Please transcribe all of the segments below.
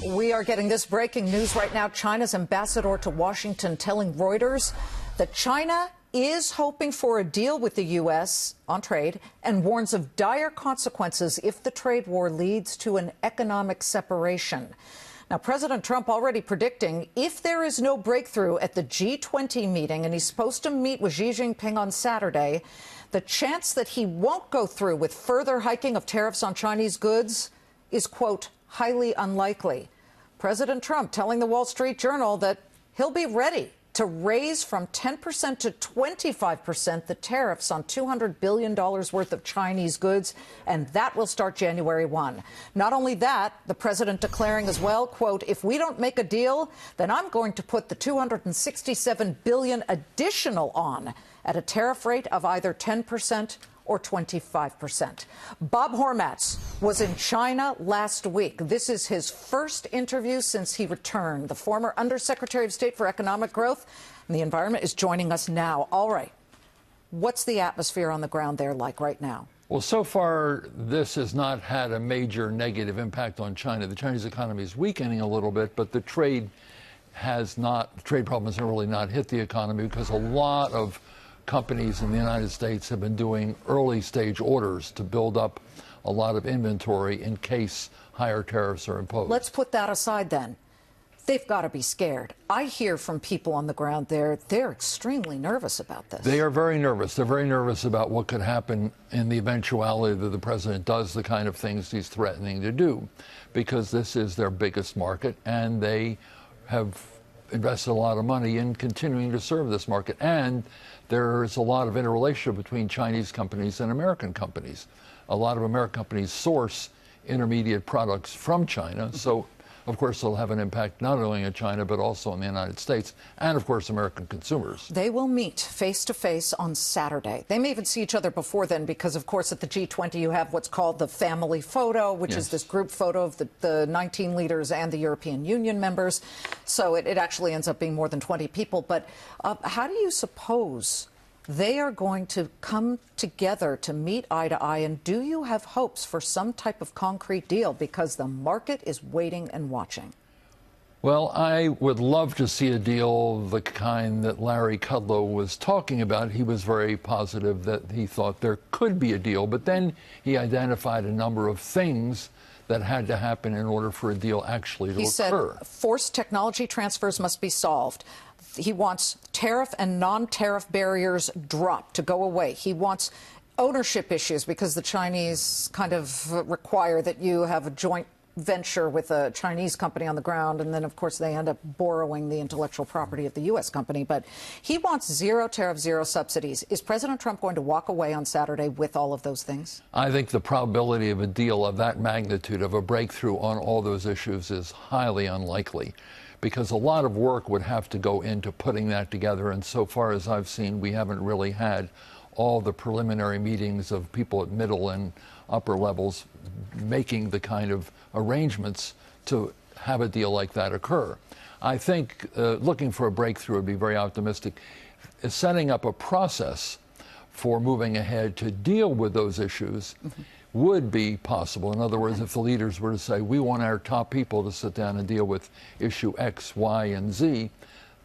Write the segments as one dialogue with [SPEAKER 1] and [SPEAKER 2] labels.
[SPEAKER 1] We are getting this breaking news right now. China's ambassador to Washington telling Reuters that China is hoping for a deal with the U.S. on trade and warns of dire consequences if the trade war leads to an economic separation. Now, President Trump already predicting if there is no breakthrough at the G20 meeting, and he's supposed to meet with Xi Jinping on Saturday, the chance that he won't go through with further hiking of tariffs on Chinese goods is, quote, highly unlikely. President Trump telling the Wall Street Journal that he'll be ready to raise from 10% to 25% the tariffs on $200 billion worth of Chinese goods, and that will start January 1. Not only that, the president declaring as well, quote, if we don't make a deal, then I'm going to put the $267 billion additional on at a tariff rate of either 10% or 25%. Bob Hormats was in China last week. This is his first interview since he returned. The former Undersecretary of State for Economic Growth and the Environment is joining us now. All right. What's the atmosphere on the ground there like right now?
[SPEAKER 2] Well, so far, this has not had a major negative impact on China. The Chinese economy is weakening a little bit, but the trade problems have really not hit the economy because a lot of companies in the United States have been doing early stage orders to build up a lot of inventory in case higher tariffs are imposed. Let's
[SPEAKER 1] put that aside then. They've got to be scared. I hear from people on the ground there, they're extremely nervous about this.
[SPEAKER 2] They are very nervous. They're very nervous about what could happen in the eventuality that the president does the kind of things he's threatening to do, because this is their biggest market and they have invested a lot of money in continuing to serve this market. And there's a lot of interrelationship between Chinese companies and American companies. A lot of American companies source intermediate products from China. So, of course, they'll have an impact not only in China, but also in the United States and, of course, American consumers.
[SPEAKER 1] They will meet face-to-face on Saturday. They may even see each other before then because, of course, at the G20 you have what's called the family photo, which is this group photo of the 19 leaders and the European Union members. So it actually ends up being more than 20 people. But how do you suppose they are going to come together to meet eye to eye? And do you have hopes for some type of concrete deal? Because the market is waiting and watching.
[SPEAKER 2] Well, I would love to see a deal the kind that Larry Kudlow was talking about. He was very positive that he thought there could be a deal, but then he identified a number of things that had to happen in order for a deal actually to occur.
[SPEAKER 1] He said forced technology transfers must be solved. He wants tariff and non-tariff barriers dropped, to go away. He wants ownership issues because the Chinese kind of require that you have a joint venture with a Chinese company on the ground, and then, of course, they end up borrowing the intellectual property of the U.S. company. But he wants zero tariff, zero subsidies. Is President Trump going to walk away on Saturday with all of those things?
[SPEAKER 2] I think the probability of a deal of that magnitude, of a breakthrough on all those issues, is highly unlikely, because a lot of work would have to go into putting that together. And so far as I've seen, we haven't really had all the preliminary meetings of people at middle and upper levels making the kind of arrangements to have a deal like that occur. I think looking for a breakthrough would be very optimistic. Setting up a process for moving ahead to deal with those issues would be possible. In other words, if the leaders were to say, we want our top people to sit down and deal with issue X, Y, and Z,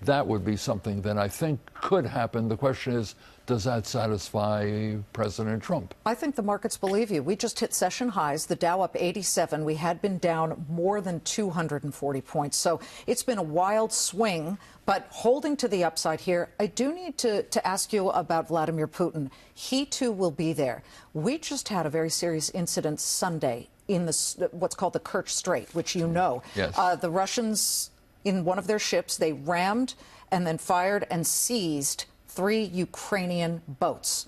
[SPEAKER 2] that would be something that I think could happen. The question is, does that satisfy President Trump?
[SPEAKER 1] I think the markets believe you. We just hit session highs, the Dow up 87. We had been down more than 240 points. So it's been a wild swing, but holding to the upside here. I do need to ask you about Vladimir Putin. He, too, will be there. We just had a very serious incident Sunday in what's called the Kerch Strait, which you know.
[SPEAKER 2] Yes.
[SPEAKER 1] The Russians, in one of their ships, they rammed and then fired and seized 3 Ukrainian boats.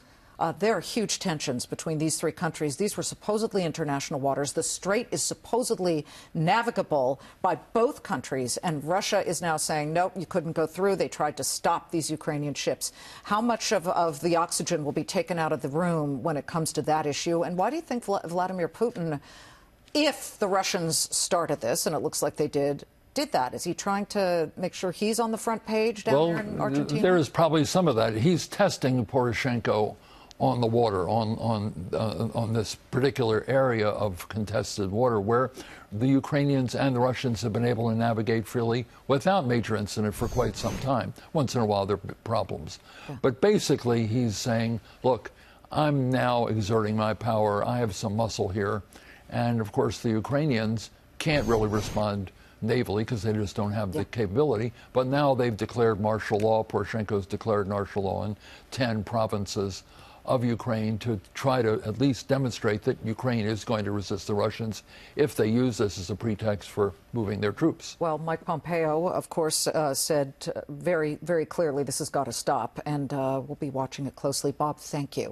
[SPEAKER 1] There are huge tensions between these 3 countries. These were supposedly international waters. The strait is supposedly navigable by both countries, and Russia is now saying, nope, you couldn't go through. They tried to stop these Ukrainian ships. How much of the oxygen will be taken out of the room when it comes to that issue? And why do you think Vladimir Putin, if the Russians started this, and it looks like they did that? Is he trying to make sure he's on the front page down there in Argentina?
[SPEAKER 2] There is probably some of that. He's testing Poroshenko on the water, on this particular area of contested water where the Ukrainians and the Russians have been able to navigate freely without major incident for quite some time. Once in a while there are problems. Yeah. But basically he's saying, look, I'm now exerting my power. I have some muscle here. And of course the Ukrainians can't really respond navally because they just don't have the capability. But now they've declared martial law. Poroshenko's declared martial law in 10 provinces of Ukraine to try to at least demonstrate that Ukraine is going to resist the Russians if they use this as a pretext for moving their troops.
[SPEAKER 1] Well, Mike Pompeo, of course, said very, very clearly this has got to stop, and we'll be watching it closely. Bob, thank you.